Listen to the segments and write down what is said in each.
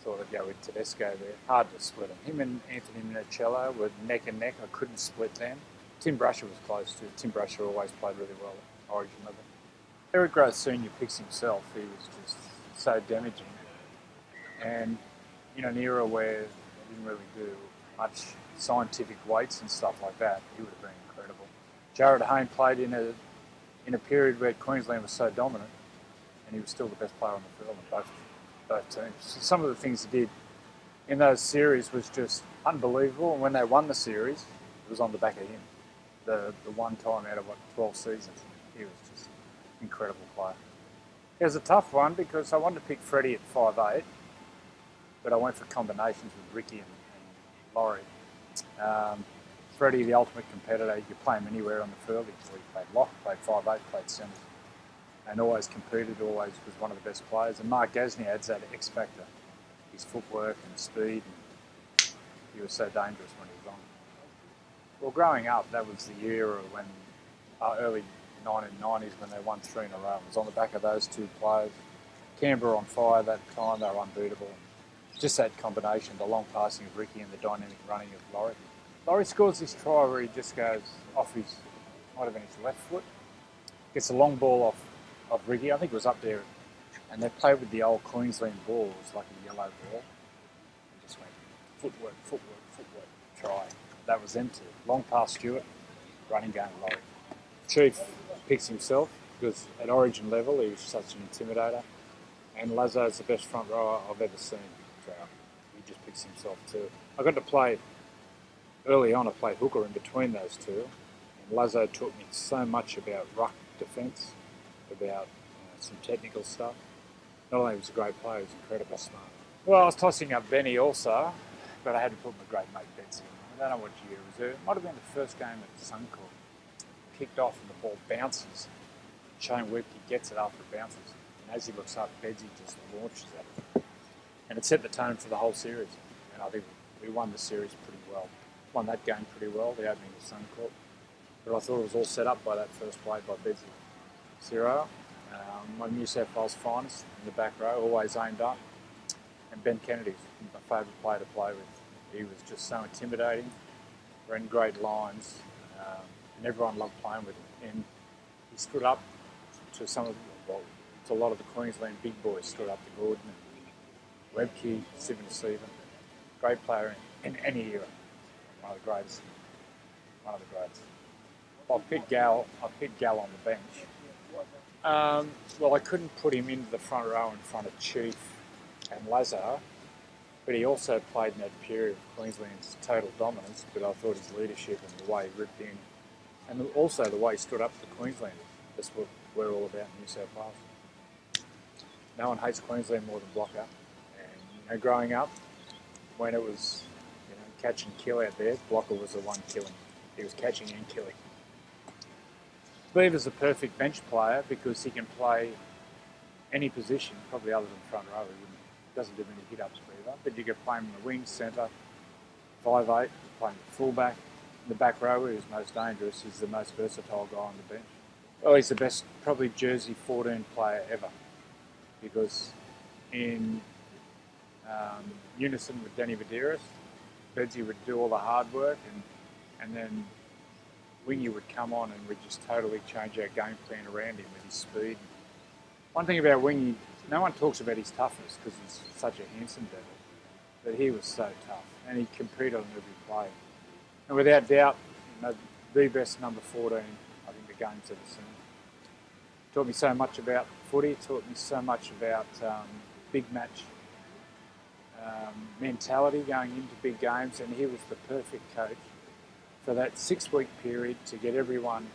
thought I'd go with Tedesco there. Hard to split him. Him and Anthony Minicello were neck and neck. I couldn't split them. Tim Brusher was close too. Tim Brusher always played really well at Origin level. Eric Grove Senior picks himself. He was just so damaging. And in an era where they didn't really do much scientific weights and stuff like that, he would have been incredible. Jared Hayne played in a period where Queensland was so dominant, and he was still the best player on the field in both teams. So some of the things he did in those series was just unbelievable, and when they won the series, it was on the back of him. The one time out of 12 seasons, he was just an incredible player. It was a tough one because I wanted to pick Freddie at 5'8", but I went for combinations with Ricky and Laurie. Freddie, the ultimate competitor, you could play him anywhere on the field. He played lock, played 5'8", played centre, and always competed, always was one of the best players. And Mark Gasnier adds that X factor, his footwork and speed, and he was so dangerous when he was on. Well, growing up, that was the era when, early 1990s, when they won 3 in a row. It was on the back of those two players. Canberra on fire that time, they were unbeatable. Just that combination, the long passing of Ricky and the dynamic running of Laurie. Laurie scores this try where he just goes off his, might have been his left foot, gets a long ball off Ricky, I think it was up there, and they played with the old Queensland ball, it was like a yellow ball, and just went footwork, try. That was them two. Long pass Stewart, running game Laurie. Chief picks himself because at Origin level he was such an intimidator, and Lazo's the best front rower I've ever seen. He just picks himself too. I got to play early on. I played hooker in between those two, and Lazo taught me so much about ruck defence, about some technical stuff. Not only was he a great player, he was incredibly smart. Well, I was tossing up Benny also, but I had to put my great mate Betsy in. I don't know what year it was. It might have been the first game at Suncorp. Kicked off and the ball bounces. Shane Webke gets it after it bounces, and as he looks up, Betsy just launches at it. And it set the tone for the whole series. And I think we won the series pretty well. Won that game pretty well, the opening of Suncorp. But I thought it was all set up by that first play by Betsy. Ciro, my New South Wales finest in the back row, always aimed up. And Ben Kennedy's my favourite player to play with. He was just so intimidating, ran great lines, and everyone loved playing with him. And he stood up to to a lot of the Queensland big boys, stood up to Gordon, Webke, Stephen Stephen. Great player in any era. One of the greatest. I picked Gal on the bench. Well, I couldn't put him into the front row in front of Chief and Lazo, but he also played in that period of Queensland's total dominance, but I thought his leadership and the way he ripped in, and also the way he stood up for Queensland. That's what we're all about in New South Wales. No one hates Queensland more than Blocker. And growing up, when it was catch and kill out there, Blocker was the one killing. He was catching and killing. Beaver's a perfect bench player because he can play any position, probably other than front row. He doesn't do many hit-ups, Beaver, but you can play him in the wing, centre, 5'8", play him at fullback. In the back row, who's most dangerous, he's the most versatile guy on the bench. Well, he's the best, probably Jersey 14 player ever, because in unison with Danny Medeiros, Bedsy would do all the hard work, and then Wingy would come on and we'd just totally change our game plan around him with his speed. One thing about Wingy, no one talks about his toughness because he's such a handsome devil, but he was so tough and he competed on every play. And without doubt, the best number 14 I think the game's ever seen. Taught me so much about footy, taught me so much about big match mentality going into big games, and he was the perfect coach for that 6-week period to get everyone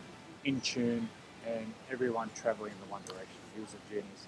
in tune and everyone travelling in the one direction. He was a genius.